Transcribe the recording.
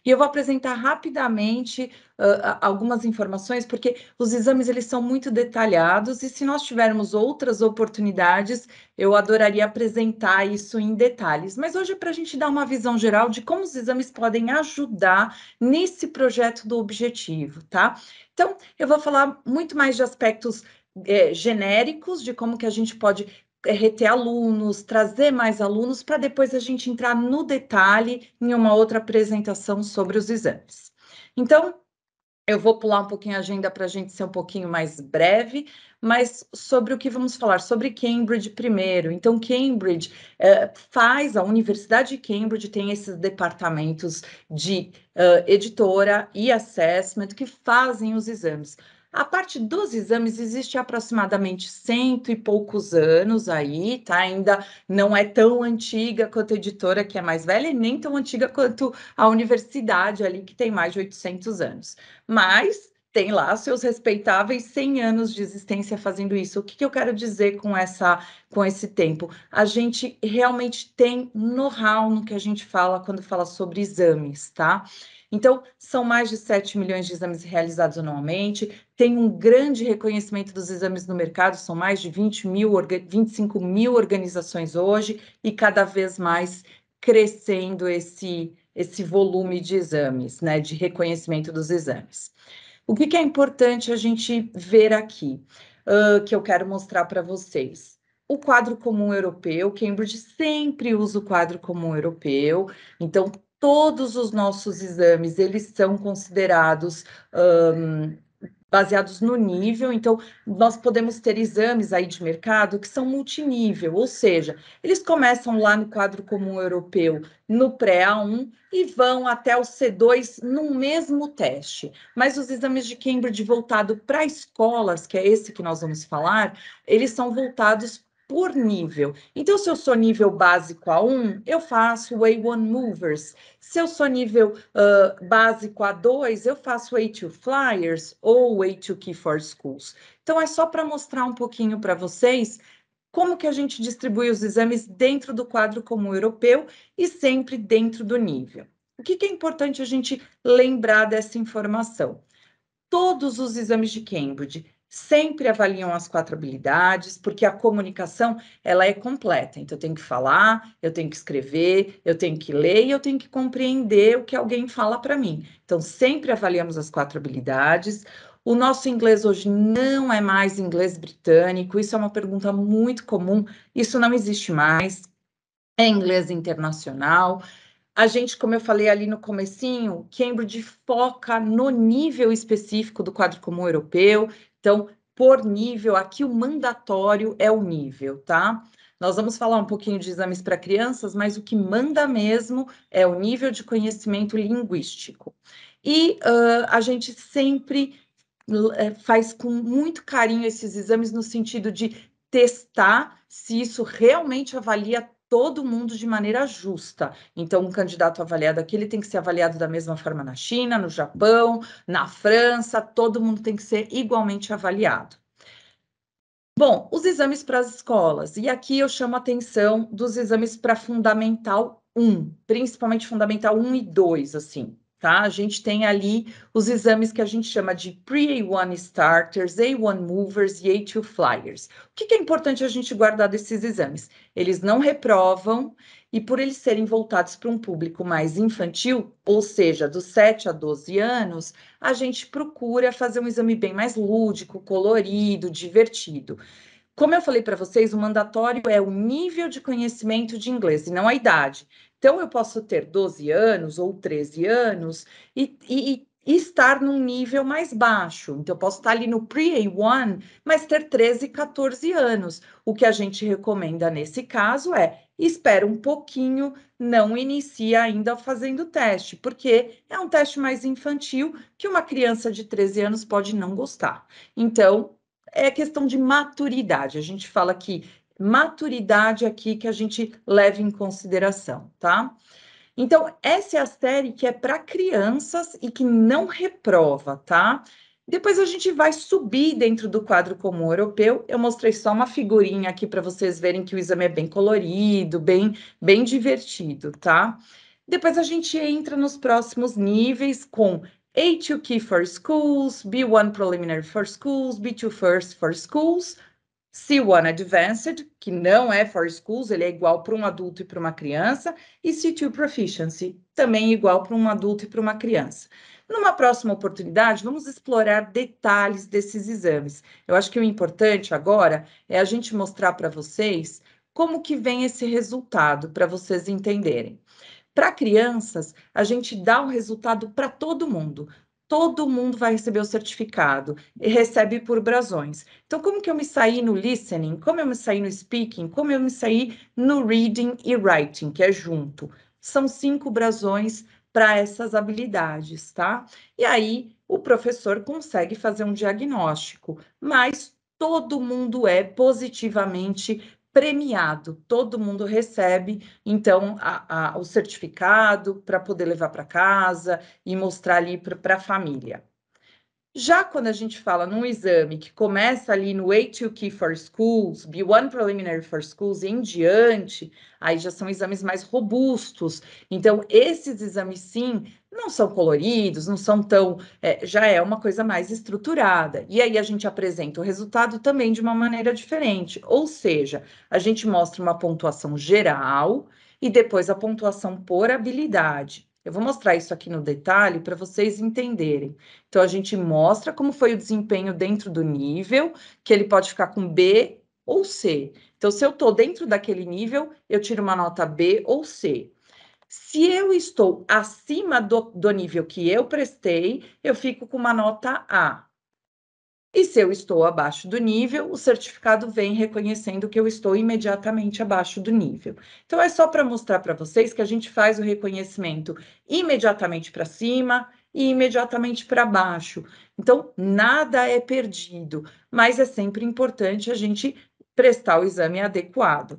E eu vou apresentar rapidamente algumas informações, porque os exames eles são muito detalhados, e se nós tivermos outras oportunidades, eu adoraria apresentar isso em detalhes. Mas hoje é para a gente dar uma visão geral de como os exames podem ajudar nesse projeto do objetivo, tá? Então, eu vou falar muito mais de aspectos genéricos, de como que a gente pode reter alunos, trazer mais alunos, para depois a gente entrar no detalhe em uma outra apresentação sobre os exames. Então, eu vou pular um pouquinho a agenda para a gente ser um pouquinho mais breve, mas sobre o que vamos falar? Sobre Cambridge primeiro. Então, Cambridge a Universidade de Cambridge tem esses departamentos de editora e assessment que fazem os exames. A parte dos exames existe aproximadamente 100 e poucos anos aí, tá? Ainda não é tão antiga quanto a editora, que é mais velha, e nem tão antiga quanto a universidade ali, que tem mais de 800 anos. Mas tem lá seus respeitáveis 100 anos de existência fazendo isso. O que eu quero dizer com esse tempo? A gente realmente tem know-how no que a gente fala quando fala sobre exames, tá? Então, são mais de 7 milhões de exames realizados anualmente, tem um grande reconhecimento dos exames no mercado, são mais de 25 mil organizações hoje, e cada vez mais crescendo esse volume de exames, né, de reconhecimento dos exames. O que é importante a gente ver aqui, que eu quero mostrar para vocês? O quadro comum europeu, Cambridge sempre usa o quadro comum europeu, então todos os nossos exames, eles são considerados baseados no nível, então nós podemos ter exames aí de mercado que são multinível, ou seja, eles começam lá no quadro comum europeu, no pré-A1, e vão até o C2 no mesmo teste. Mas os exames de Cambridge voltado para escolas, que é esse que nós vamos falar, eles são voltados por nível. Então, se eu sou nível básico A1, eu faço o A1 Movers. Se eu sou nível básico A2, eu faço A2 Flyers ou A2 Key for Schools. Então, é só para mostrar um pouquinho para vocês como que a gente distribui os exames dentro do quadro comum europeu e sempre dentro do nível. O que é importante a gente lembrar dessa informação? Todos os exames de Cambridge sempre avaliam as 4 habilidades, porque a comunicação, ela é completa. Então, eu tenho que falar, eu tenho que escrever, eu tenho que ler e eu tenho que compreender o que alguém fala para mim. Então, sempre avaliamos as 4 habilidades. O nosso inglês hoje não é mais inglês britânico, isso é uma pergunta muito comum, isso não existe mais, é inglês internacional. A gente, como eu falei ali no comecinho, Cambridge foca no nível específico do quadro comum europeu, então, por nível, aqui o mandatório é o nível, tá? Nós vamos falar um pouquinho de exames para crianças, mas o que manda mesmo é o nível de conhecimento linguístico. E a gente sempre faz com muito carinho esses exames no sentido de testar se isso realmente avalia todo mundo de maneira justa. Então, um candidato avaliado aqui, ele tem que ser avaliado da mesma forma na China, no Japão, na França, todo mundo tem que ser igualmente avaliado. Bom, os exames para as escolas, e aqui eu chamo a atenção dos exames para Fundamental 1, principalmente Fundamental 1 e 2, assim, tá? A gente tem ali os exames que a gente chama de Pre-A1 Starters, A1 Movers e A2 Flyers. O que é importante a gente guardar desses exames? Eles não reprovam, e por eles serem voltados para um público mais infantil, ou seja, dos 7 a 12 anos, a gente procura fazer um exame bem mais lúdico, colorido, divertido. Como eu falei para vocês, o mandatório é o nível de conhecimento de inglês e não a idade. Então, eu posso ter 12 anos ou 13 anos e estar num nível mais baixo. Então, eu posso estar ali no Pre-A1, mas ter 13, 14 anos. O que a gente recomenda nesse caso é espera um pouquinho, não inicia ainda fazendo o teste, porque é um teste mais infantil que uma criança de 13 anos pode não gostar. Então, é questão de maturidade. A gente fala que maturidade aqui que a gente leva em consideração, tá? Então, essa é a série que é para crianças e que não reprova, tá? Depois a gente vai subir dentro do quadro comum europeu. Eu mostrei só uma figurinha aqui para vocês verem que o exame é bem colorido, bem divertido, tá? Depois a gente entra nos próximos níveis com A2 Key for Schools, B1 Preliminary for Schools, B2 First for Schools, C1 Advanced, que não é for schools, ele é igual para um adulto e para uma criança, e C2 Proficiency, também igual para um adulto e para uma criança. Numa próxima oportunidade, vamos explorar detalhes desses exames. Eu acho que o importante agora é a gente mostrar para vocês como que vem esse resultado, para vocês entenderem. Para crianças, a gente dá o resultado para todo mundo. Todo mundo vai receber o certificado e recebe por brasões. Então, como que eu me saí no listening? Como eu me saí no speaking? Como eu me saí no reading e writing, que é junto? São 5 brasões para essas habilidades, tá? E aí, o professor consegue fazer um diagnóstico, mas todo mundo é positivamente premiado, todo mundo recebe então o certificado para poder levar para casa e mostrar ali para a família. Já quando a gente fala num exame que começa ali no A2 Key for Schools, B1 Preliminary for Schools e em diante, aí já são exames mais robustos. Então, esses exames, sim, não são coloridos, não são tão. Já é uma coisa mais estruturada. E aí a gente apresenta o resultado também de uma maneira diferente. Ou seja, a gente mostra uma pontuação geral e depois a pontuação por habilidade. Eu vou mostrar isso aqui no detalhe para vocês entenderem. Então, a gente mostra como foi o desempenho dentro do nível, que ele pode ficar com B ou C. Então, se eu estou dentro daquele nível, eu tiro uma nota B ou C. Se eu estou acima do nível que eu prestei, eu fico com uma nota A. E se eu estou abaixo do nível, o certificado vem reconhecendo que eu estou imediatamente abaixo do nível. Então, é só para mostrar para vocês que a gente faz o reconhecimento imediatamente para cima e imediatamente para baixo. Então, nada é perdido, mas é sempre importante a gente prestar o exame adequado.